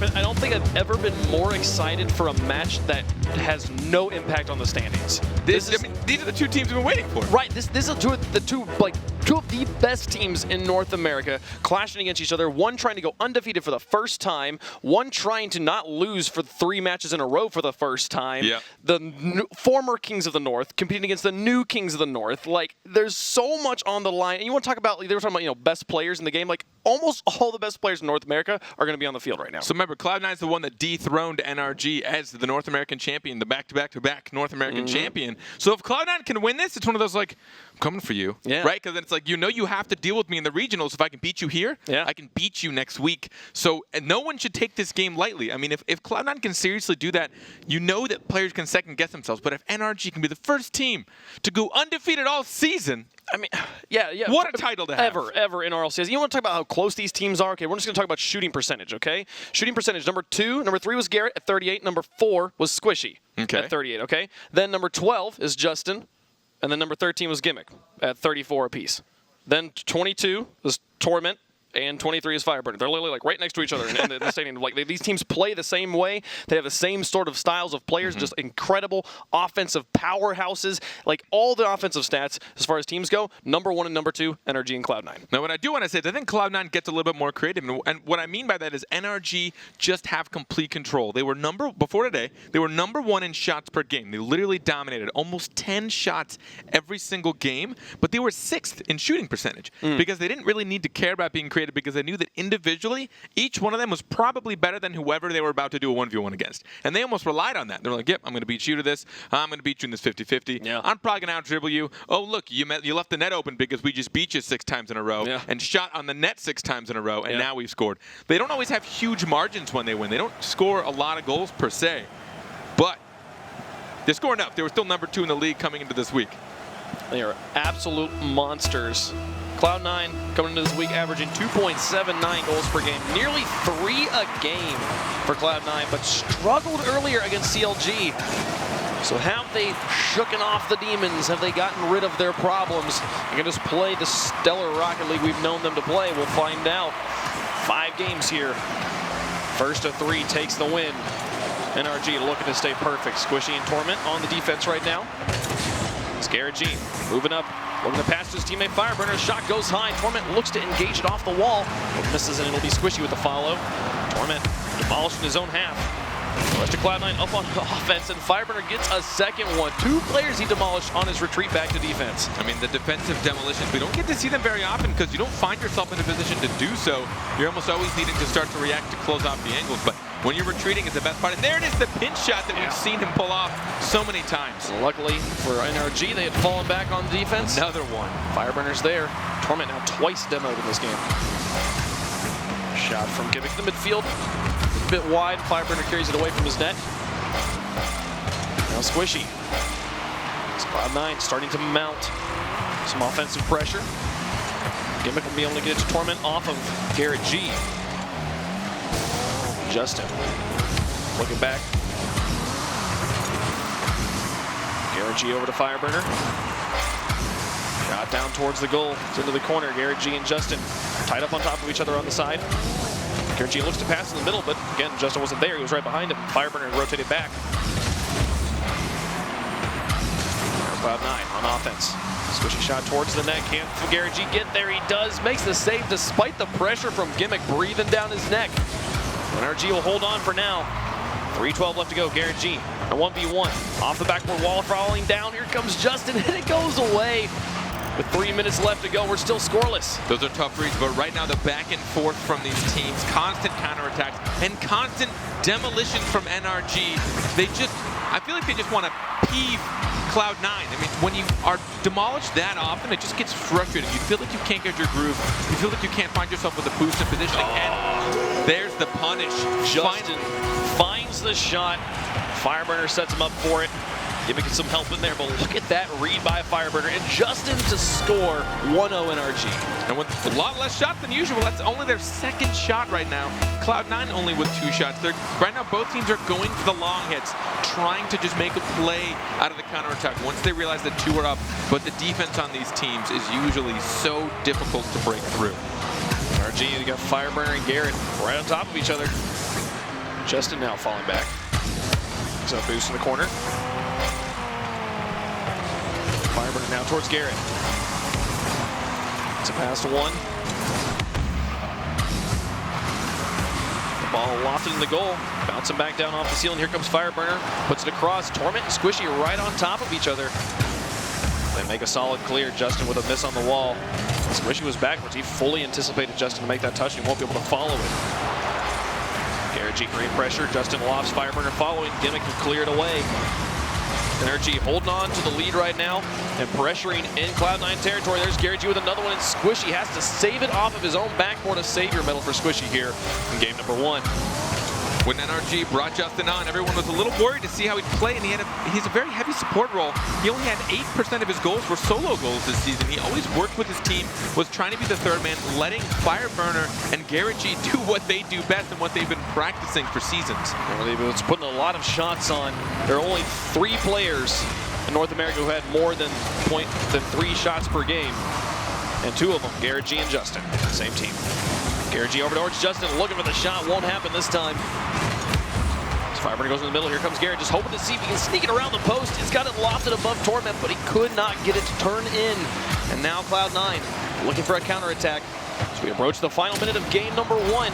Sharpen, I don't think I've ever been more excited for a match that has no impact on the standings. These are the two teams we've been waiting for. Right. This is two of the best teams in North America clashing against each other. One trying to go undefeated for the first time. One trying to not lose for 3 matches in a row for the first time. Yeah. The former Kings of the North competing against the new Kings of the North. Like, there's so much on the line. And you want to talk about, they were talking about, best players in the game. Like, almost all the best players in North America are going to be on the field right now. So remember, Cloud9 is the one that dethroned NRG as the North American champion, the back-to-back-to-back North American champion. So if Cloud9 can win this, it's one of those, like, I'm coming for you. Yeah. Right? Because then it's like, you have to deal with me in the regionals. If I can beat you here, I can beat you next week. So no one should take this game lightly. I mean, if Cloud9 can seriously do that, you know that players can second-guess themselves. But if NRG can be the first team to go undefeated all season, I mean, yeah. What a title to have. Ever in RLCS. You want to talk about how close these teams are? Okay, we're just going to talk about shooting percentage, okay? Shooting percentage, number 3 was Garrett at 38. Number 4 was Squishy at 38, okay? Then number 12 is Justin. And then number 13 was Gimmick at 34 apiece. Then 22 was Torment. And 23 is Fireburner. They're literally like right next to each other in the stadium. Like these teams play the same way. They have the same sort of styles of players. Just incredible offensive powerhouses. Like all the offensive stats as far as teams go. Number 1 and number 2, NRG and Cloud9. Now, what I do want to say is I think Cloud9 gets a little bit more creative, and what I mean by that is NRG just have complete control. They were before today. They were number 1 in shots per game. They literally dominated almost 10 shots every single game, but they were 6th in shooting percentage because they didn't really need to care about being creative because they knew that individually, each one of them was probably better than whoever they were about to do a 1v1 against. And they almost relied on that. They're like, yep, I'm going to beat you to this. I'm going to beat you in this 50-50. Yeah. I'm probably going to out-dribble you. Oh, look, you left the net open because we just beat you 6 times in a row and shot on the net 6 times in a row, and now we've scored. They don't always have huge margins when they win. They don't score a lot of goals per se, but they score enough. They were still number 2 in the league coming into this week. They are absolute monsters. Cloud9 coming into this week averaging 2.79 goals per game, nearly 3 a game for Cloud9, but struggled earlier against CLG. So have they shooken off the demons? Have they gotten rid of their problems? They can just play the stellar Rocket League we've known them to play. We'll find out. 5 games here. First of 3 takes the win. NRG looking to stay perfect. Squishy and Torment on the defense right now. Garrett G moving up, looking to pass to his teammate Fireburner. Shot goes high. Torment looks to engage it off the wall, but misses, and it'll be Squishy with the follow. Torment demolished in his own half. The rest of Cloud9 up on offense, and Fireburner gets a second one. 2 players he demolished on his retreat back to defense. I mean, the defensive demolitions, we don't get to see them very often because you don't find yourself in a position to do so. You're almost always needing to start to react to close off the angles, but when you're retreating is the best part. And there it is, the pinch shot that we've seen him pull off so many times. Luckily for NRG, they had fallen back on defense. Another one. Fireburner's there. Torment now twice demoed in this game. Shot from Gimmick to the midfield. A bit wide. Fireburner carries it away from his net. Now Squishy. It's Cloud9 starting to mount some offensive pressure. Gimmick will be able to get it to Torment off of Garrett G. Justin looking back. Garrett G over to Fireburner. Shot down towards the goal. It's into the corner. Garrett G and Justin tied up on top of each other on the side. Garrett G looks to pass in the middle, but again, Justin wasn't there. He was right behind him. Fireburner rotated back. Cloud9 on offense. Squishy shot towards the net. Can't Garrett G get there? He does. Makes the save despite the pressure from Gimmick breathing down his neck. NRG will hold on for now. 3:12 left to go. Garrett G, a 1v1. Off the backboard wall, falling down. Here comes Justin, and it goes away. With 3 minutes left to go, we're still scoreless. Those are tough reads, but right now the back and forth from these teams, constant counterattacks, and constant demolitions from NRG. I feel like they just want to peeve Cloud9. I mean, when you are demolished that often, it just gets frustrating. You feel like you can't get your groove. You feel like you can't find yourself with a boost in positioning. And there's the punish. Justin finds the shot. Fireburner sets him up for it. Gimmick some help in there, but look at that read by Fireburner. And Justin to score 1-0 NRG. And with a lot less shots than usual, that's only their 2nd shot right now. Cloud9 only with 2 shots. Right now, both teams are going for the long hits, trying to just make a play out of the counterattack once they realize that 2 are up. But the defense on these teams is usually so difficult to break through. NRG, you got Fireburner and Garrett right on top of each other. Justin now falling back. So boost in the corner. Fireburner now towards Garrett. It's a pass to one. The ball lofted in the goal. Bouncing back down off the ceiling. Here comes Fireburner. Puts it across. Torment and Squishy right on top of each other. They make a solid clear. Justin with a miss on the wall. Squishy was backwards. He fully anticipated Justin to make that touch and he won't be able to follow it. Garrett G great pressure. Justin lofts. Fireburner following. Gimmick can clear it away. NRG holding on to the lead right now and pressuring in Cloud9 territory. There's Garrett G with another one, and Squishy has to save it off of his own backboard. A savior medal for Squishy here in game number 1. When NRG brought Justin on, everyone was a little worried to see how he'd play, and he's a very heavy support role. He only had 8% of his goals were solo goals this season. He always worked with his team, was trying to be the third man, letting Fireburner and Garrett G do what they do best and what they've been practicing for seasons. Well, they've been putting a lot of shots on. There are only 3 players in North America who had more than 3 shots per game, and 2 of them, Garrett G and Justin, same team. Garrett G over towards Justin, looking for the shot. Won't happen this time. Fireburner goes in the middle. Here comes Garrett, just hoping to see if he can sneak it around the post. He's got it lofted above Torment, but he could not get it to turn in. And now Cloud9 looking for a counterattack. So we approach the final minute of game number 1.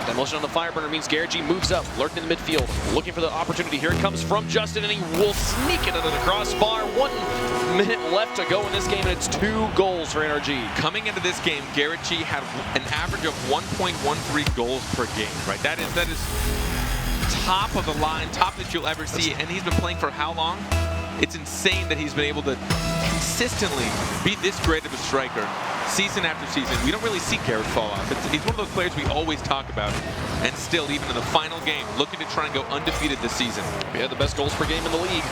Demolition on the Fireburner means Garrett G moves up, lurking in the midfield, looking for the opportunity. Here it comes from Justin, and he will sneak it under the crossbar. 1 minute left to go in this game, and it's 2 goals for NRG. Coming into this game, Garrett G had an average of 1.13 goals per game, right? That is top of the line, top that you'll ever see, and he's been playing for how long? It's insane that he's been able to consistently be this great of a striker season after season. We don't really see Garrett fall off. He's one of those players we always talk about, and still, even in the final game, looking to try and go undefeated this season. He had the best goals per game in the league.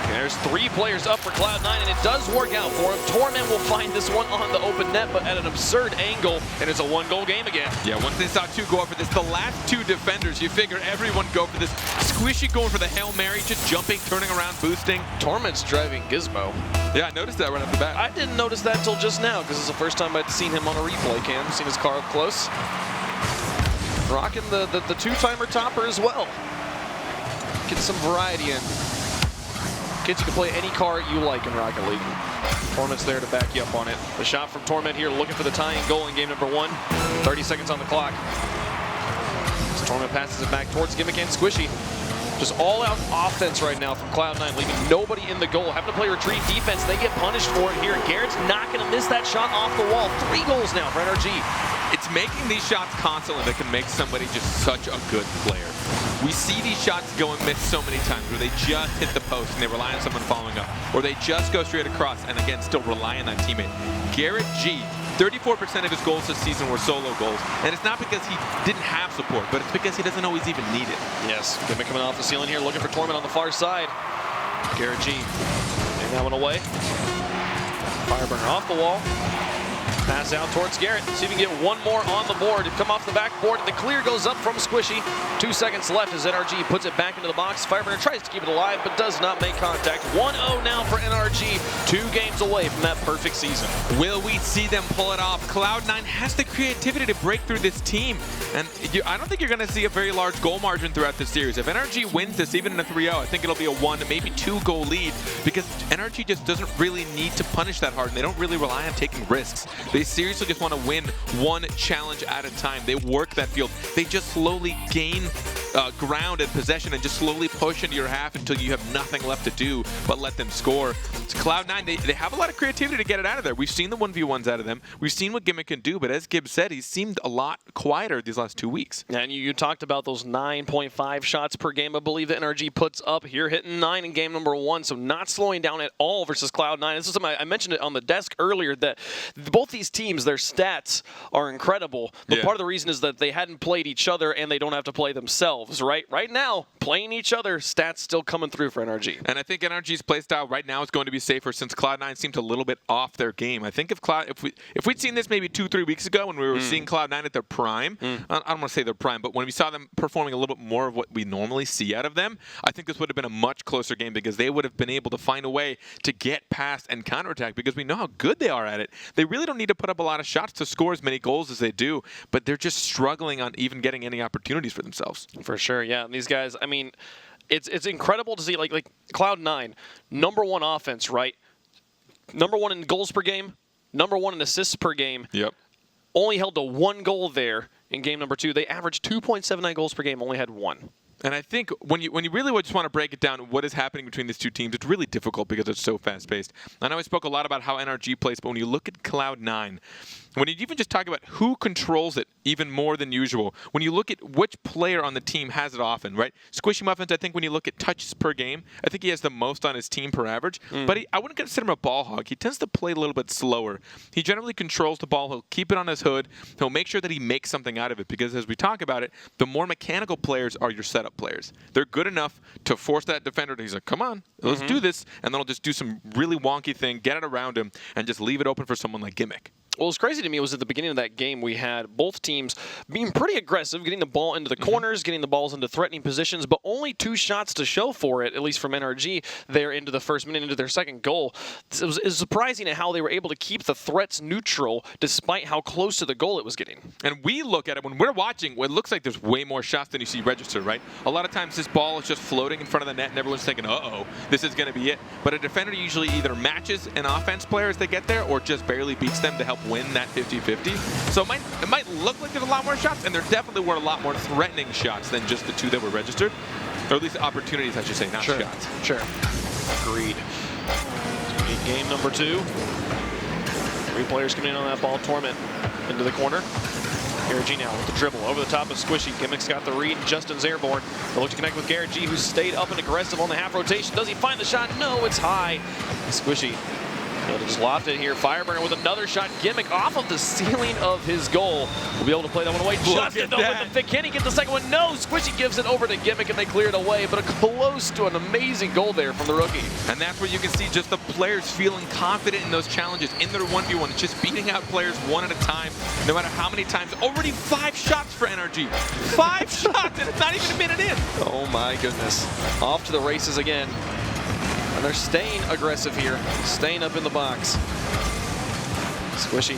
There's 3 players up for Cloud9, and it does work out for him. Torment will find this one on the open net, but at an absurd angle, and it's a 1-goal game again. Yeah, once they saw 2 go up for this, the last 2 defenders, you figure everyone go for this. Squishy going for the Hail Mary, just jumping, turning around, boosting. Torment's driving Gizmo. Yeah, I noticed that right off the bat. I didn't notice that until just now, because it's the first time I'd seen him on a replay cam, seen his car up close. Rocking the 2-timer topper as well. Get some variety in. Kids, you can play any car you like in Rocket League. Torment's there to back you up on it. The shot from Torment here, looking for the tying goal in game number 1. 30 seconds on the clock. So Torment passes it back towards Gimmick and Squishy. Just all-out offense right now from Cloud9, leaving nobody in the goal. Having to play retreat defense, they get punished for it here. Garrett's not going to miss that shot off the wall. 3 goals now for NRG. It's making these shots constantly that can make somebody just such a good player. We see these shots go and miss so many times where they just hit the post and they rely on someone following up, or they just go straight across and again still rely on that teammate. Garrett G, 34% of his goals this season were solo goals, and it's not because he didn't have support, but it's because he doesn't always even need it. Yes, Gimmick coming off the ceiling here, looking for Torment on the far side. Garrett G, taking that one away. Fireburner off the wall. Pass out towards Garrett. See if we can get 1 more on the board. Come off the backboard. The clear goes up from Squishy. 2 seconds left as NRG puts it back into the box. Fireburner tries to keep it alive, but does not make contact. 1-0 now for NRG. 2 games away from that perfect season. Will we see them pull it off? Cloud9 has the creativity to break through this team. And I don't think you're going to see a very large goal margin throughout the series. If NRG wins this, even in a 3-0, I think it'll be a 1 to maybe 2 goal lead, because NRG just doesn't really need to punish that hard, and they don't really rely on taking risks. They seriously just want to win 1 challenge at a time. They work that field. They just slowly gain ground and possession and just slowly push into your half until you have nothing left to do but let them score. It's Cloud9, they have a lot of creativity to get it out of there. We've seen the 1v1s out of them. We've seen what Gimmick can do, but as Gibbs said, he's seemed a lot quieter these last 2 weeks. And you talked about those 9.5 shots per game, I believe the NRG puts up here, hitting 9 in game number 1, so not slowing down at all versus Cloud9. This is something I mentioned it on the desk earlier, that both these teams, their stats are incredible, but part of the reason is that they hadn't played each other and they don't have to play themselves, right? Right now, playing each other, stats still coming through for NRG. And I think NRG's playstyle right now is going to be safer since Cloud9 seemed a little bit off their game. I think if we'd seen this maybe 2-3 weeks ago when we were seeing Cloud9 at their prime, I don't want to say their prime, but when we saw them performing a little bit more of what we normally see out of them, I think this would have been a much closer game because they would have been able to find a way to get past and counterattack because we know how good they are at it. They really don't need to put up a lot of shots to score as many goals as they do, but they're just struggling on even getting any opportunities for themselves. For sure, yeah. And these guys, I mean, it's incredible to see, like Cloud9, #1 offense, right? #1 in goals per game, #1 in assists per game. Yep. Only held to 1 goal there in game number 2. They averaged 2.79 goals per game, only had 1. And I think when you really just want to break it down, what is happening between these two teams, it's really difficult because it's so fast-paced. I know I spoke a lot about how NRG plays, but when you look at Cloud9, when you even just talk about who controls it even more than usual, when you look at which player on the team has it often, right? Squishy Muffins, I think when you look at touches per game, I think he has the most on his team per average. But I wouldn't consider him a ball hog. He tends to play a little bit slower. He generally controls the ball. He'll keep it on his hood. He'll make sure that he makes something out of it because as we talk about it, the more mechanical players are your setup players. They're good enough to force that defender to, he's like, come on, let's do this. And then he'll just do some really wonky thing, get it around him, and just leave it open for someone like Gimmick. What was crazy to me was at the beginning of that game, we had both teams being pretty aggressive, getting the ball into the corners, getting the balls into threatening positions, but only 2 shots to show for it, at least from NRG, there into the first minute, into their second goal. It was surprising at how they were able to keep the threats neutral despite how close to the goal it was getting. And we look at it, when we're watching, it looks like there's way more shots than you see registered, right? A lot of times this ball is just floating in front of the net and everyone's thinking, uh-oh, this is going to be it. But a defender usually either matches an offense player as they get there or just barely beats them to help win that 50-50. So it might look like there's a lot more shots, and there definitely were a lot more threatening shots than just the 2 that were registered. Or at least opportunities, I should say, not shots. Sure. Agreed. Game number 2. 3 players coming in on that ball. Torment into the corner. Garrett G now with the dribble over the top of Squishy. Gimmick's got the read. Justin's airborne. They'll look to connect with Garrett G, who stayed up and aggressive on the half rotation. Does he find the shot? No, it's high. Squishy just lobbed it here. Fireburner with another shot. Gimmick off of the ceiling of his goal. Will be able to play that one away. Justin over the pick. Can he get the second one? No. Squishy gives it over to Gimmick and they clear it away. But a close to an amazing goal there from the rookie. And that's where you can see just the players feeling confident in those challenges in their 1v1. It's just beating out players one at a time, no matter how many times. Already 5 shots for NRG. 5 shots and it's not even a minute in. Oh my goodness. Off to the races again. And they're staying aggressive here, staying up in the box. Squishy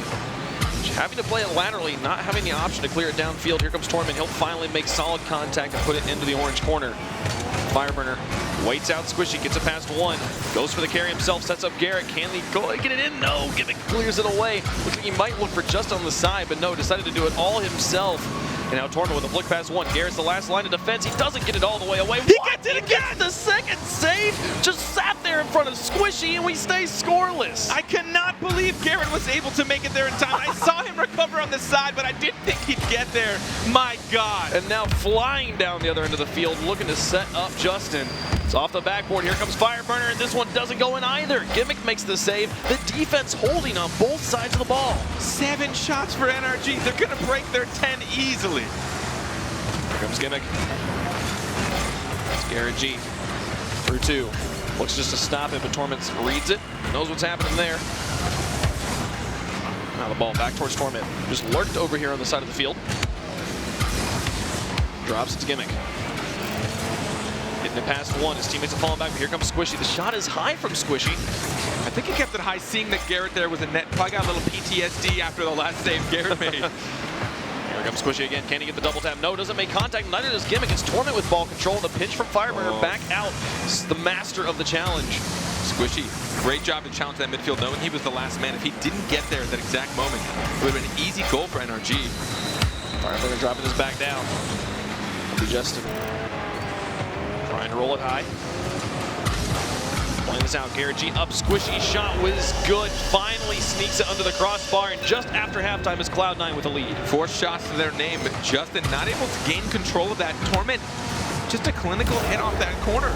having to play it laterally, not having the option to clear it downfield. Here comes Torment. He'll finally make solid contact and put it into the orange corner. Fireburner waits out Squishy, gets it past 1, goes for the carry himself, sets up Garrett. Can he go get it in? No, Gimmick clears it away. Looks like he might look for just on the side, but no, decided to do it all himself. And now Torment with a flick past 1. Garrett's the last line of defense. He doesn't get it all the way away. He gets it again! The second save. Just sat there in front of Squishy and we stay scoreless. I cannot believe Garrett was able to make it there in time. I saw him recover on the side, but I didn't think he'd get there. My God. And now flying down the other end of the field, looking to set up Justin. It's off the backboard. Here comes Fireburner, and this one doesn't go in either. Gimmick makes the save. The defense holding on both sides of the ball. 7 shots for NRG. They're going to break their 10 easily. Here comes Gimmick. It's Garrett G. Through 2. Looks just to stop it, but Torment reads it. Knows what's happening there. Now the ball back towards Torment. Just lurked over here on the side of the field. Drops it to Gimmick. Getting it past 1. His teammates are falling back, but here comes Squishy. The shot is high from Squishy. I think he kept it high, seeing that Garrett there was a net. Probably got a little PTSD after the last save Garrett made. Here comes Squishy again. Can he get the double tap? No, doesn't make contact. Neither does Gimmick. It's Torment with ball control. The pitch from Fireburner back out. This is the master of the challenge. Squishy, great job to challenge that midfield, knowing he was the last man. If he didn't get there at that exact moment, it would have been an easy goal for NRG. Fireburner dropping this back down. It'll be Justin. Trying to roll it high. Playing this out. Garrett G up. Squishy shot was good. Finally sneaks it under the crossbar. And just after halftime is Cloud9 with a lead. 4 shots to their name, but Justin not able to gain control of that. Torment, just a clinical hit off that corner.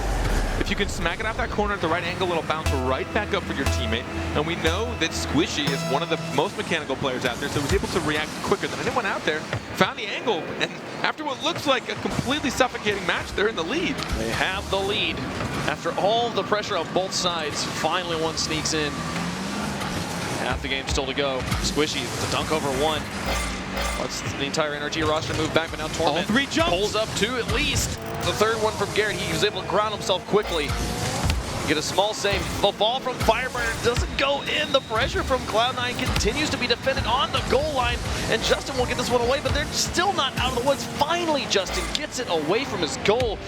If you can smack it off that corner at the right angle, it'll bounce right back up for your teammate. And we know that Squishy is one of the most mechanical players out there, so he was able to react quicker than anyone out there. Found the angle, and After what looks like a completely suffocating match, they're in the lead. They have the lead. After all the pressure on both sides, finally one sneaks in. Half the game still to go. Squishy, the dunk over one. Let's the entire NRG roster move back, but now Torment All three jumps. pulls up two at least. The third one from Garrett. He was able to ground himself quickly. Get a small save. The ball from Fireburner doesn't go in. The pressure from Cloud9 continues to be defended on the goal line, and Justin will get this one away, but they're still not out of the woods. Finally, Justin gets it away from his goal.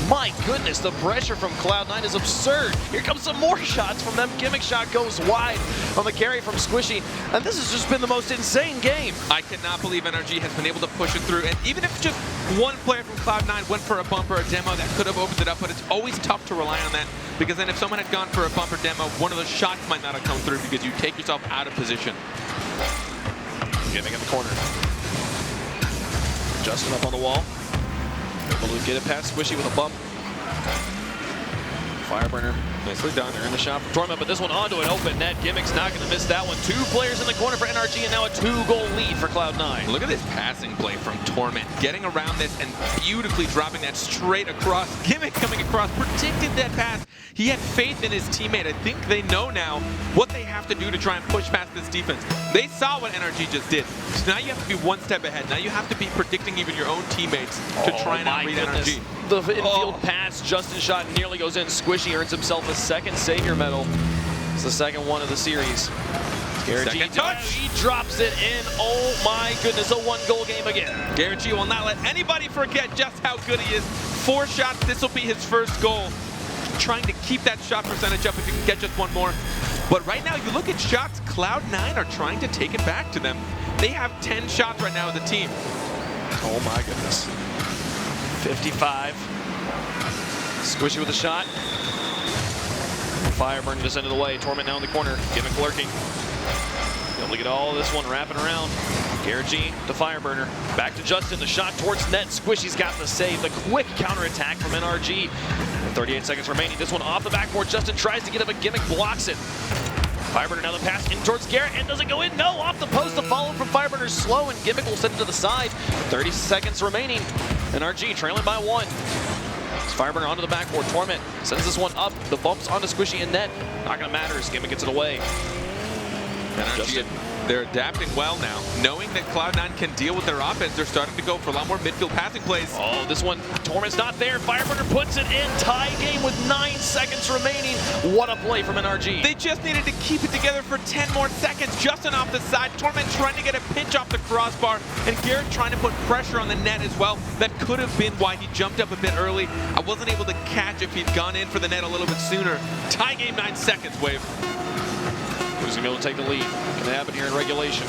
My goodness, the pressure from Cloud9 is absurd. Here comes some more shots from them. Gimmick shot goes wide on the carry from Squishy, and this has just been the most insane game. I cannot believe NRG has been able to push it through, and even if just one player from Cloud9 went for a bump or a demo, that could have opened it up, but it's always tough to rely on that, because then if someone had gone for a bumper demo, one of those shots might not have come through because you take yourself out of position. Gimmick in the corner. Justin up on the wall. Able to get it past Squishy with a bump. Fireburner, nicely done. They're in the shot for Torment, but this one onto an open net. Gimmick's not going to miss that one. Two players in the corner for NRG, and now a 2-goal lead for Cloud9. Look at this passing play from Torment, getting around this and beautifully dropping that straight across. Gimmick coming across, predicted that pass. He had faith in his teammate. I think they know now what they have to do to try and push past this defense. They saw what NRG just did. So now you have to be one step ahead. Now you have to be predicting even your own teammates to try and outread NRG. The infield pass, Justin shot nearly goes in. Squishy earns himself a second Savior medal. It's the second one of the series. Second touch. He drops it in. Oh my goodness, a 1-goal game again. Garrett will not let anybody forget just how good he is. 4 shots, this will be his first goal. Trying to keep that shot percentage up if you can get just one more. But right now, you look at shots, Cloud9 are trying to take it back to them. They have 10 shots right now as a team. Oh my goodness. 55. Squishy with a shot. Fireburn just into the way. Torment now in the corner. Gimmick lurking. Able to get all of this one wrapping around. Garrett G to Fireburner. Back to Justin. The shot towards net. Squishy's got the save. The quick counterattack from NRG. 38 seconds remaining. This one off the backboard. Justin tries to get up, but Gimmick blocks it. Fireburner now the pass in towards Garrett, and does it go in? No, off the post. The follow from Fireburner slow, and Gimmick will send it to the side. 30 seconds remaining. NRG trailing by 1. Fireburner onto the backboard. Torment sends this one up. The bumps onto Squishy and net. Not gonna matter as Gimmick gets it away. NRG, they're adapting well now. Knowing that Cloud9 can deal with their offense, they're starting to go for a lot more midfield passing plays. Oh, this one, Torment's not there. Fireburner puts it in. Tie game with 9 seconds remaining. What a play from NRG. They just needed to keep it together for 10 more seconds. Justin off the side. Torment trying to get a pinch off the crossbar. And Garrett trying to put pressure on the net as well. That could have been why he jumped up a bit early. I wasn't able to catch if he'd gone in for the net a little bit sooner. Tie game, 9 seconds, Wave. Who's going to be able to take the lead? Can happen here in regulation.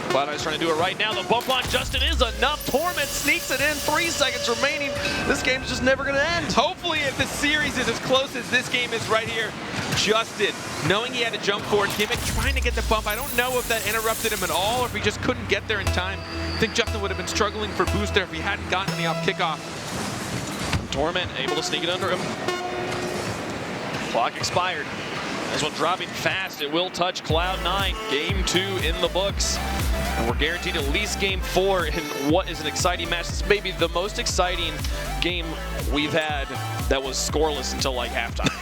Cloud9's trying to do it right now. The bump on Justin is enough. Torment sneaks it in. 3 seconds remaining. This game's just never going to end. Hopefully, if the series is as close as this game is right here, Justin, knowing he had to jump forward, Gimmick trying to get the bump. I don't know if that interrupted him at all or if he just couldn't get there in time. I think Justin would have been struggling for boost there if he hadn't gotten any off kickoff. Torment able to sneak it under him. Clock expired. This one dropping fast. It will touch Cloud9. Game 2 in the books. And we're guaranteed at least game 4 in what is an exciting match. This may be the most exciting game we've had that was scoreless until like halftime.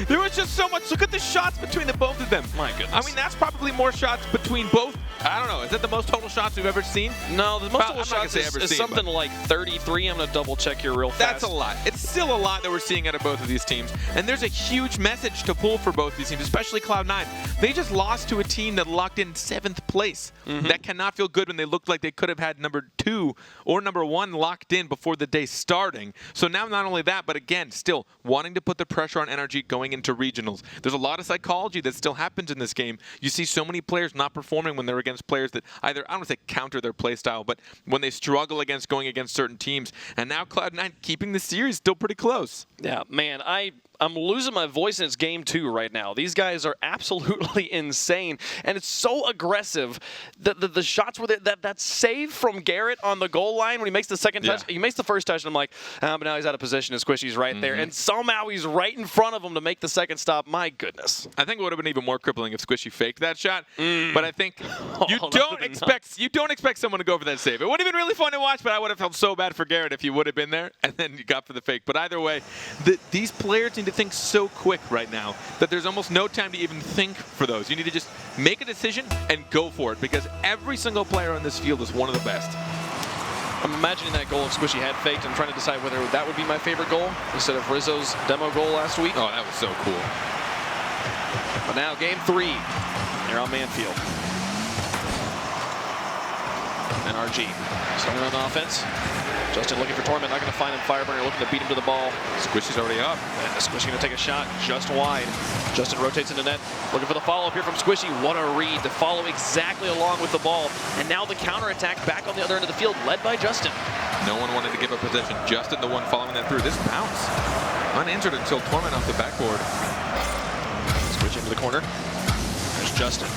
There was just so much. Look at the shots between the both of them. My goodness. I mean, that's probably more shots between both. I don't know. Is that the most total shots we've ever seen? No, the most total shots is something like 33. I'm going to double check here real fast. That's a lot. It's still a lot that we're seeing out of both of these teams. And there's a huge message to pull for both these teams, especially Cloud9. They just lost to a team that locked in 7th place. That cannot feel good when they looked like they could have had number 2 or number 1 locked in before the day starting. So now not only that, but again, still wanting to put the pressure on NRG going into regionals. There's a lot of psychology that still happens in this game. You see so many players not performing when they're against players that either, I don't want to say counter their play style, but when they struggle against going against certain teams. And now Cloud9 keeping the series still pretty close. Yeah, man, I'm losing my voice, and it's game 2 right now. These guys are absolutely insane, and it's so aggressive. The shots were that save from Garrett on the goal line when he makes the second touch. He makes the first touch, and I'm like, but now he's out of position, and Squishy's right there, and somehow he's right in front of him to make the second stop. My goodness. I think it would have been even more crippling if Squishy faked that shot, but I think you don't expect someone to go for that save. It would have been really fun to watch, but I would have felt so bad for Garrett if he would have been there, and then you got for the fake. But either way, these players need to think so quick right now that there's almost no time to even think for those. You need to just make a decision and go for it, because every single player on this field is one of the best. I'm imagining that goal if Squishy had faked. I'm trying to decide whether that would be my favorite goal instead of Rizzo's demo goal last week. Oh, that was so cool. But now game 3 here on Manfield. NRG starting on offense. Justin looking for Torment, not going to find him. Fireburner looking to beat him to the ball. Squishy's already up. And Squishy going to take a shot just wide. Justin rotates into net, looking for the follow-up here from Squishy. What a read to follow exactly along with the ball. And now the counterattack back on the other end of the field, led by Justin. No one wanted to give up possession. Justin, the one following that through. This bounce, uninjured until Torment off the backboard. Switch into the corner. There's Justin.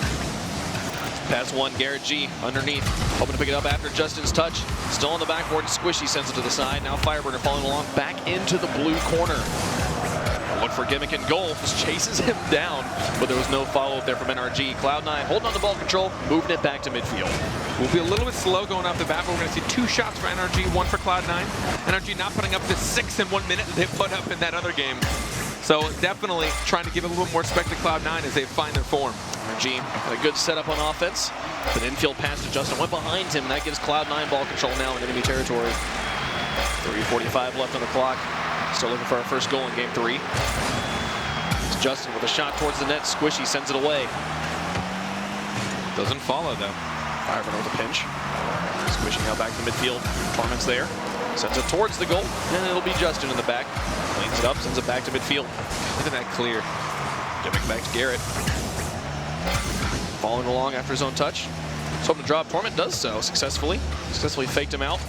Pass 1, Garrett G underneath, hoping to pick it up after Justin's touch. Still on the backboard, Squishy sends it to the side. Now Fireburner following along back into the blue corner. A look for Gimmick in goal, just chases him down, but there was no follow-up there from NRG. Cloud9 holding on to ball control, moving it back to midfield. We'll be a little bit slow going off the bat, but we're going to see 2 shots for NRG, 1 for Cloud9. NRG not putting up the 6 in 1 minute that they put up in that other game. So definitely trying to give a little more respect to Cloud9 as they find their form. NRG had a good setup on offense. An infield pass to Justin went behind him, and that gives Cloud9 ball control now in enemy territory. 3:45 left on the clock. Still looking for our first goal in game 3. It's Justin with a shot towards the net. Squishy sends it away. Doesn't follow though. Fireburner with a pinch. Squishy now back to midfield. Torment's there. Sends it towards the goal, and it'll be Justin in the back. Cleans it up, sends it back to midfield. Look at that clear. Gimmick back to Garrett. Following along after his own touch. He's hoping to drop. Torment does so successfully. Successfully faked him out.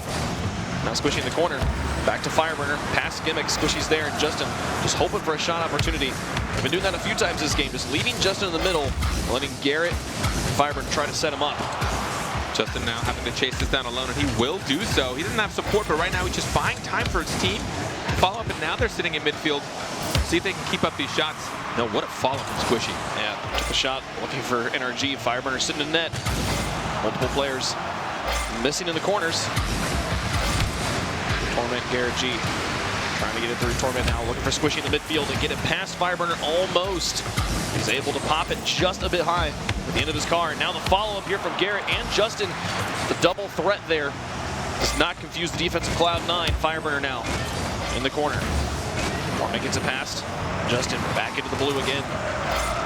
Now Squishy in the corner. Back to Fireburner. Past Gimmick. Squishy's there, and Justin just hoping for a shot opportunity. They've been doing that a few times this game, just leaving Justin in the middle and letting Garrett and Fireburner try to set him up. Justin now having to chase this down alone, and he will do so. He doesn't have support, but right now he's just buying time for his team. Follow up, and now they're sitting in midfield. See if they can keep up these shots. No, what a follow from Squishy. Yeah, took a shot, looking for NRG. Fireburner sitting in net. Multiple players missing in the corners. Torment, Garrett G. Trying to get it through. Torment now looking for Squishy in the midfield and get it past Fireburner almost. He's able to pop it just a bit high at the end of his car. Now the follow-up here from Garrett and Justin. The double threat there does not confuse the defense of Cloud9. Fireburner now in the corner. Torment gets it past. Justin back into the blue again.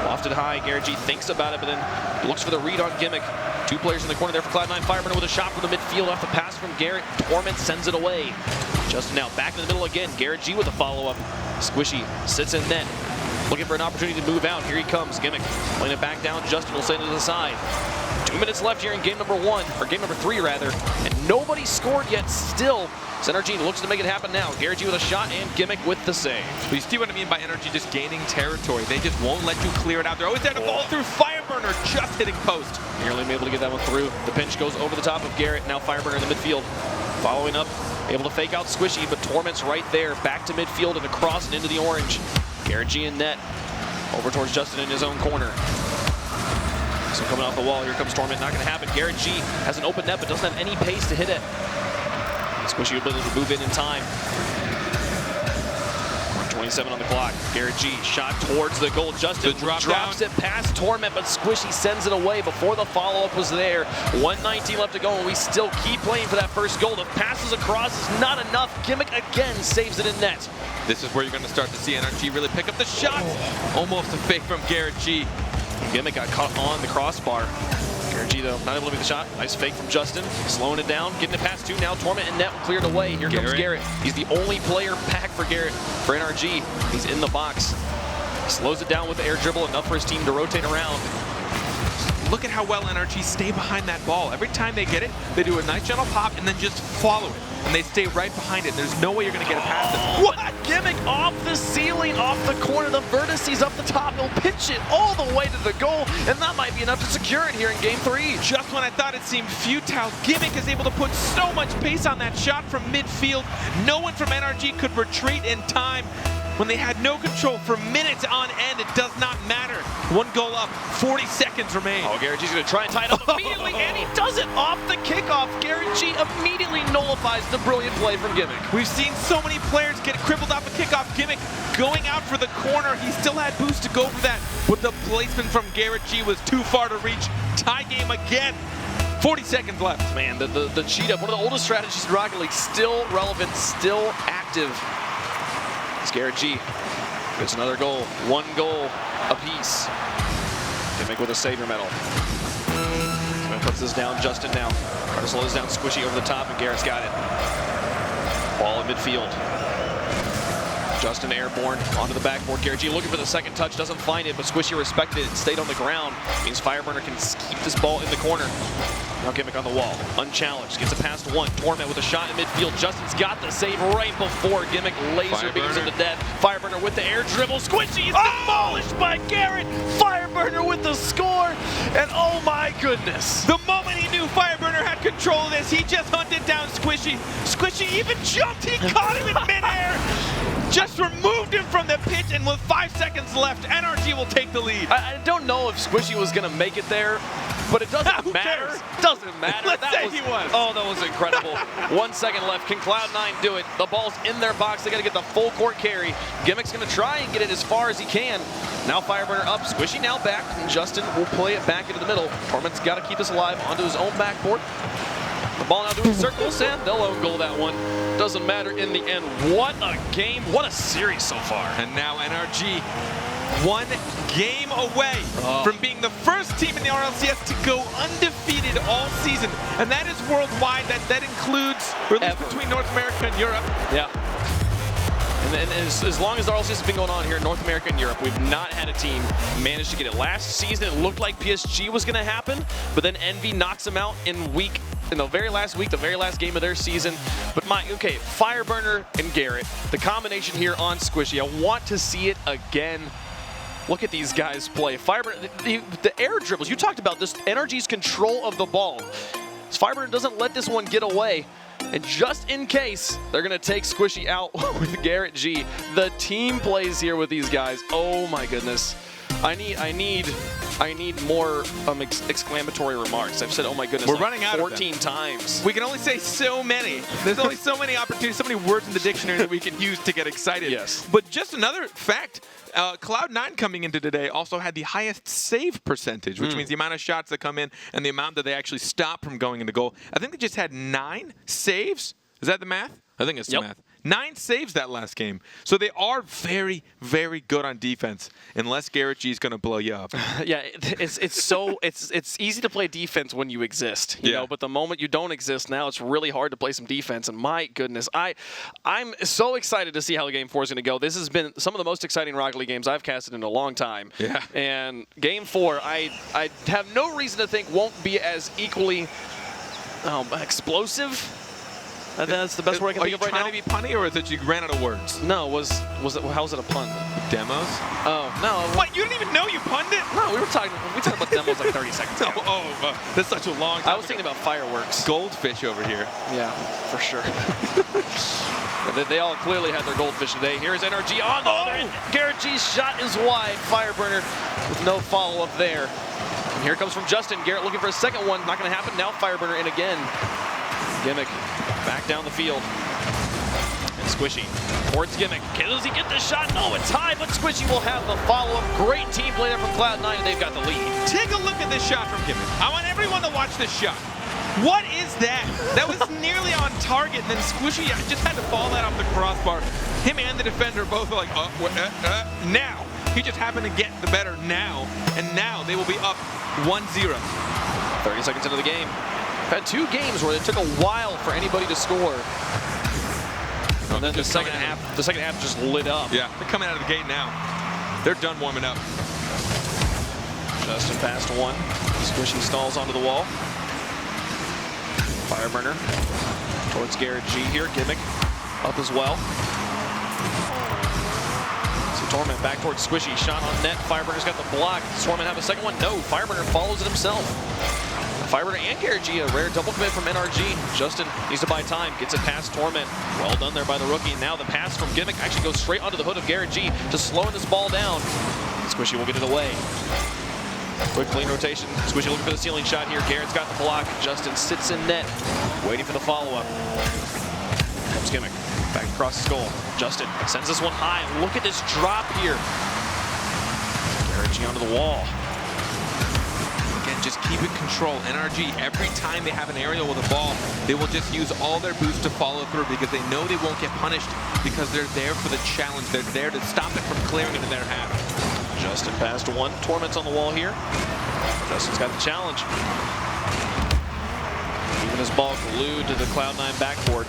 Lofted high. Garrett G thinks about it, but then looks for the read on Gimmick. 2 players in the corner there for Cloud9. Fireburner with a shot from the midfield off the pass from Garrett. Torment sends it away. Justin now back in the middle again. Garrett G with a follow-up. Squishy sits in net. Looking for an opportunity to move out. Here he comes. Gimmick playing it back down. Justin will send it to the side. 2 minutes left here in game number 1, or game number 3 rather, and nobody scored yet still. NRG looks to make it happen now. Garrett G with a shot and Gimmick with the save. But you see what I mean by NRG just gaining territory. They just won't let you clear it out. They're always there to ball through. Fireburner just hitting post. Nearly able to get that one through. The pinch goes over the top of Garrett. Now Fireburner in the midfield. Following up, able to fake out Squishy, but Torment's right there. Back to midfield and across and into the orange. Garrett G in net. Over towards Justin in his own corner. So coming off the wall, here comes Torment. Not going to happen. Garrett G has an open net, but doesn't have any pace to hit it. Squishy ability to move in time. 1:27 on the clock. Garrett G shot towards the goal. Justin drops it past Torment, but Squishy sends it away before the follow-up was there. 1:19 left to go, and we still keep playing for that first goal. The passes across is not enough. Gimmick again saves it in net. This is where you're going to start to see NRG really pick up the shots. Almost a fake from Garrett G. Gimmick got caught on the crossbar. Garrett G, though, not able to make the shot. Nice fake from Justin. Slowing it down, getting it past 2. Now Torment and net cleared away. Here comes Garrett. He's the only player back for Garrett, for NRG. He's in the box. Slows it down with the air dribble, enough for his team to rotate around. look at how well NRG stay behind that ball. Every time they get it, they do a nice gentle pop and then just follow it. And they stay right behind it. There's no way you're going to get it past them. What? Gimmick off the ceiling, off the corner, the vertices up the top. He'll pitch it all the way to the goal, and that might be enough to secure it here in Game 3. Just when I thought it seemed futile, Gimmick is able to put so much pace on that shot from midfield. No one from NRG could retreat in time. When they had no control for minutes on end, it does not matter. One goal up, 40 seconds remain. Oh, Garrett G's going to try and tie it up immediately, and he does it off the kickoff. Garrett G immediately nullifies the brilliant play from Gimmick. We've seen so many players get crippled off a kickoff. Gimmick going out for the corner. He still had boost to go for that, but the placement from Garrett G was too far to reach. Tie game again. 40 seconds left. Man, the cheat up, one of the oldest strategies in Rocket League, still relevant, still active. It's Garrett G. Gets another goal. 1 goal apiece. Gimmick with a savior medal. Puts this down. Justin now. Trying to slow this down. Squishy over the top, and Garrett's got it. Ball in midfield. Justin airborne onto the backboard. Garrett G looking for the second touch, doesn't find it, but Squishy respected it and stayed on the ground. Means Fireburner can keep this ball in the corner. Now Gimmick on the wall, unchallenged, gets it past one. Torment with a shot in midfield. Justin's got the save right before Gimmick laser beams him to death. Fireburner with the air dribble. Squishy is demolished by Garrett. Fireburner with the score, and oh my goodness. The moment he knew Fireburner had control of this, he just hunted down Squishy. Squishy even jumped, he caught him in midair. Just removed him from the pitch, and with 5 seconds left, NRG will take the lead. I don't know if Squishy was going to make it there, but it doesn't matter. Doesn't matter. Let's say he was. Oh, that was incredible. 1 second left. Can Cloud9 do it? The ball's in their box. They got to get the full court carry. Gimmick's going to try and get it as far as he can. Now Fireburner up. Squishy now back, and Justin will play it back into the middle. Torment's got to keep this alive onto his own backboard. The ball now doing circles, and they'll own goal that one. Doesn't matter in the end. What a game. What a series so far. And now NRG 1 game away from being the first team in the RLCS to go undefeated all season. And that is worldwide. That includes, or at least between North America and Europe. Yeah. And as long as the RLCS has been going on here in North America and Europe, we've not had a team manage to get it. Last season, it looked like PSG was going to happen, but then Envy knocks them out in the very last week, the very last game of their season. But okay, Fireburner and Garrett, the combination here on Squishy, I want to see it again. Look at these guys play. Fireburner, the air dribbles, you talked about this, NRG's control of the ball. Fireburner doesn't let this one get away. And just in case, they're going to take Squishy out with Garrett G. The team plays here with these guys. Oh my goodness. I need more exclamatory remarks. I've said, oh my goodness, we're like running out 14 times. We can only say so many. There's only so many opportunities, so many words in the dictionary that we can use to get excited. Yes. But just another fact, Cloud9 coming into today also had the highest save percentage, which means the amount of shots that come in and the amount that they actually stop from going into goal. I think they just had 9 saves. Is that the math? I think it's the math. 9 saves that last game. So they are very, very good on defense, unless Garrett G is going to blow you up. Yeah, it's easy to play defense when you exist, you know, but the moment you don't exist, now it's really hard to play some defense. And my goodness, I'm so excited to see how Game 4 is going to go. This has been some of the most exciting Rocket League games I've casted in a long time. Yeah. And Game 4, I have no reason to think won't be as equally explosive. That's the best word I can think of right now. Are you trying to be punny, or is it you ran out of words? No, how was it a pun? Demos? Oh, no. What, you didn't even know you punned it? No, we talked about demos like 30 seconds ago. That's such a long time I was thinking about fireworks. Goldfish over here. Yeah, for sure. They all clearly had their goldfish today. Here's NRG on the other end. Garrett G's shot is wide. Fireburner with no follow-up there. And here comes from Justin. Garrett looking for a second one. Not going to happen. Now Fireburner in again. Gimmick back down the field. And Squishy towards Gimmick. Does he get the shot? No, it's high, but Squishy will have the follow-up. Great team play there from Cloud9, and they've got the lead. Take a look at this shot from Gimmick. I want everyone to watch this shot. What is that? That was nearly on target, and then Squishy just had to fall that off the crossbar. Him and the defender both were like, now. He just happened to get the better now, and now they will be up 1-0. 30 seconds into the game. Had 2 games where it took a while for anybody to score. And then the second half just lit up. Yeah, they're coming out of the gate now. They're done warming up. Justin past one. Squishy stalls onto the wall. Fireburner towards Garrett G here. Gimmick up as well. So Torment back towards Squishy. Shot on net. Fireburner's got the block. Does Torment have a second one? No. Fireburner follows it himself. Fireburner and Garrett G, a rare double commit from NRG. Justin needs to buy time. Gets it past Torment. Well done there by the rookie. Now the pass from Gimmick actually goes straight onto the hood of Garrett G, just slowing this ball down. Squishy will get it away. Quick clean rotation. Squishy looking for the ceiling shot here. Garrett's got the block. Justin sits in net, waiting for the follow-up. Comes Gimmick. Back across his goal. Justin sends this one high. Look at this drop here. Garrett G onto the wall. Again, just keep it control. NRG, every time they have an aerial with a ball, they will just use all their boosts to follow through because they know they won't get punished because they're there for the challenge. They're there to stop it from clearing into their half. Justin past one. Torment's on the wall here. Justin's got the challenge. Even his ball glued to the Cloud9 backboard.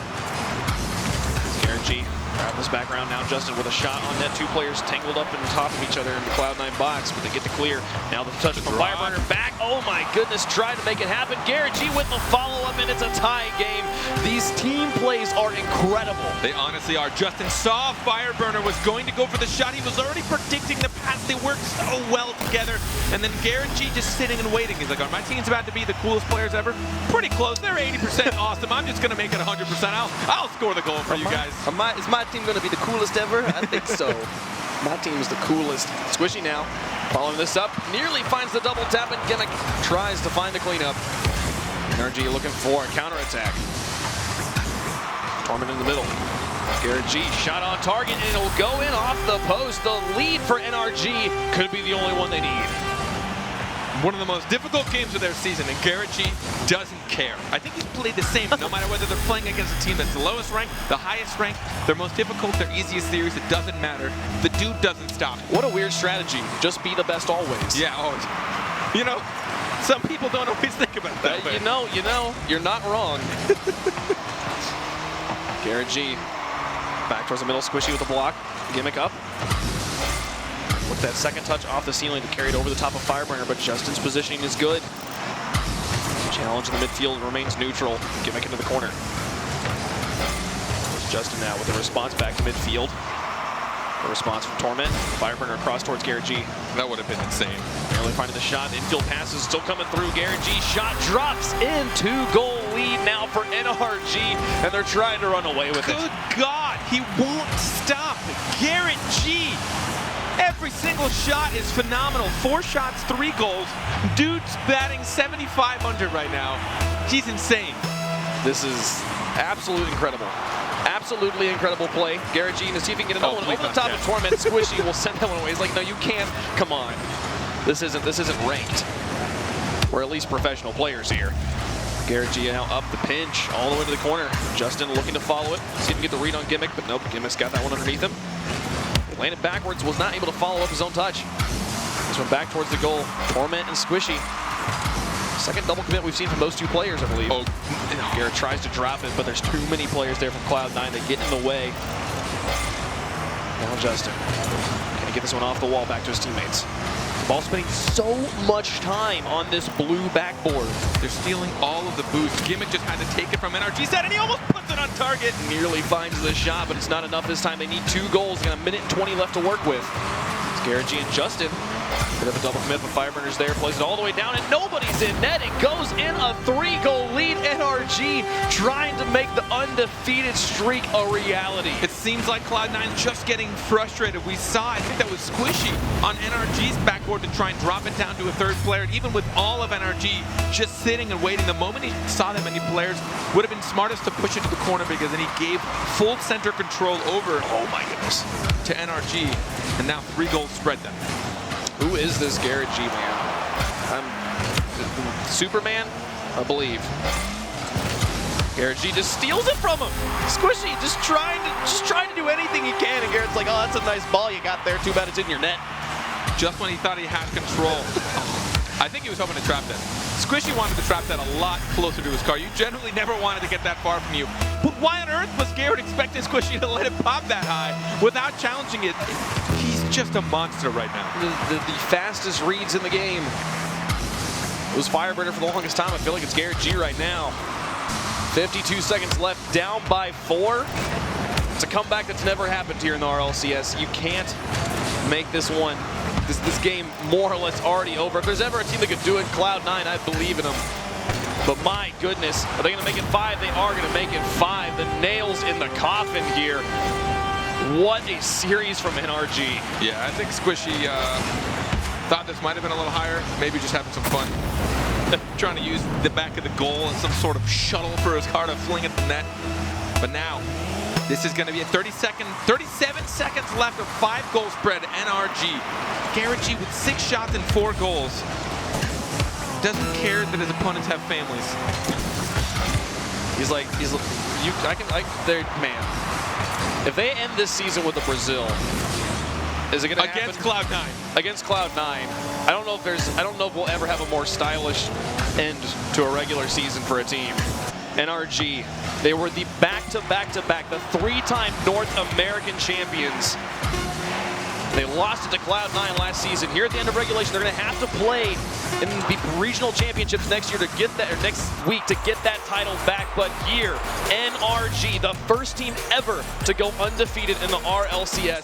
Garrett G grab this background now. Justin with a shot on net. Two players tangled up on top of each other in the Cloud9 box, but they get the clear. Now the touch from Fireburner back. Oh my goodness, try to make it happen. Garrett G with the follow-up, and it's a tie game. These team plays are incredible. They honestly are. Justin saw Fireburner was going to go for the shot. He was already predicting the pass. They worked so well together. And then Garrett G just sitting and waiting. He's like, oh, my team's about to be the coolest players ever. Pretty close. They're 80% awesome. I'm just going to make it 100%. I'll score the goal for you guys. Is my team going to be the coolest ever? I think so. My team is the coolest. Squishy now, following this up, nearly finds the double tap, and Gimmick tries to find the cleanup. NRG looking for a counterattack. Torment in the middle. Garrett G shot on target, and it'll go in off the post. The lead for NRG could be the only one they need. One of the most difficult games of their season, and Garrett G doesn't care. I think he's played the same, no matter whether they're playing against a team that's the lowest ranked, the highest ranked, their most difficult, their easiest series, it doesn't matter. The dude doesn't stop. What a weird strategy. Just be the best always. Yeah, always. You know, some people don't always think about that. You know, you're not wrong. Garrett G back towards the middle, Squishy with the block. Gimmick up. With that second touch off the ceiling to carry it over the top of Fireburner, but Justin's positioning is good. Challenge in the midfield remains neutral. Gimmick into the corner. There's Justin now with a response back to midfield. A response from Torment. Fireburner across towards Garrett G. That would have been insane. Barely finding the shot. Infield passes still coming through. Garrett G shot drops in. 2-goal lead now for NRG, and they're trying to run away with it. Good God, he won't stop. Garrett G. Every single shot is phenomenal. 4 shots, 3 goals. Dude's batting 7,500 right now. He's insane. This is absolutely incredible. Absolutely incredible play. Garrett G, to see if he can get another one over the top of Torment. Squishy will send that one away. He's like, no, you can't. Come on. This isn't ranked. We're at least professional players here. Garrett G now up the pinch, all the way to the corner. Justin looking to follow it. See if he can get the read on Gimmick, but nope, Gimmick's got that one underneath him. Landed backwards, was not able to follow up his own touch. This one back towards the goal. Torment and Squishy. Second double commit we've seen from those two players, I believe. Oh, Garrett tries to drop it, but there's too many players there from Cloud9. They get in the way. Now Justin. Can he get this one off the wall back to his teammates? The ball's spending so much time on this blue backboard. They're stealing all of the boost. Gimmick just had to take it from NRG set, and he almost puts it on target. Nearly finds the shot, but it's not enough this time. They need 2 goals. They got 1 minute and 20 left to work with. It's Garrett G and Justin. Bit of a double commit, but Fireburner's there, plays it all the way down, and nobody's in net. It goes in, a 3-goal lead. NRG trying to make the undefeated streak a reality. It seems like Cloud9 just getting frustrated. We saw, I think that was Squishy on NRG's backboard to try and drop it down to a third player. And even with all of NRG just sitting and waiting, the moment he saw that many players, would have been smartest to push it to the corner because then he gave full center control over, oh my goodness, to NRG, and now 3 goals spread them. Who is this Garrett G man? Superman, I believe. Garrett G just steals it from him. Squishy just trying to do anything he can, and Garrett's like, oh, that's a nice ball you got there. Too bad it's in your net. Just when he thought he had control. I think he was hoping to trap that. Squishy wanted to trap that a lot closer to his car. You generally never wanted to get that far from you. But why on earth was Garrett expecting Squishy to let it pop that high without challenging it? He's just a monster right now. The fastest reads in the game. It was Fireburner for the longest time. I feel like it's Garrett G right now. 52 seconds left, down by 4. It's a comeback that's never happened here in the RLCS. You can't make this one, this game more or less already over. If there's ever a team that could do it, CLOUD9, I believe in them. But my goodness, are they going to make it 5? They are going to make it 5. The nails in the coffin here. What a series from NRG. Yeah, I think Squishy thought this might have been a little higher. Maybe just having some fun. Trying to use the back of the goal as some sort of shuttle for his car to fling at the net. But now, this is going to be a 37 seconds left of 5-goal spread. NRG. Garrett G with 6 shots and 4 goals. Doesn't care that his opponents have families. He's like, man. If they end this season with a Brazil, is it going to happen? Against CLOUD9. Against CLOUD9. I don't know if we'll ever have a more stylish end to a regular season for a team. NRG, they were the back-to-back-to-back, the 3-time North American champions. They lost it to CLOUD9 last season. Here at the end of regulation, they're going to have to play in the regional championships next year to get that, or next week to get that title back. But here, NRG, the first team ever to go undefeated in the RLCS.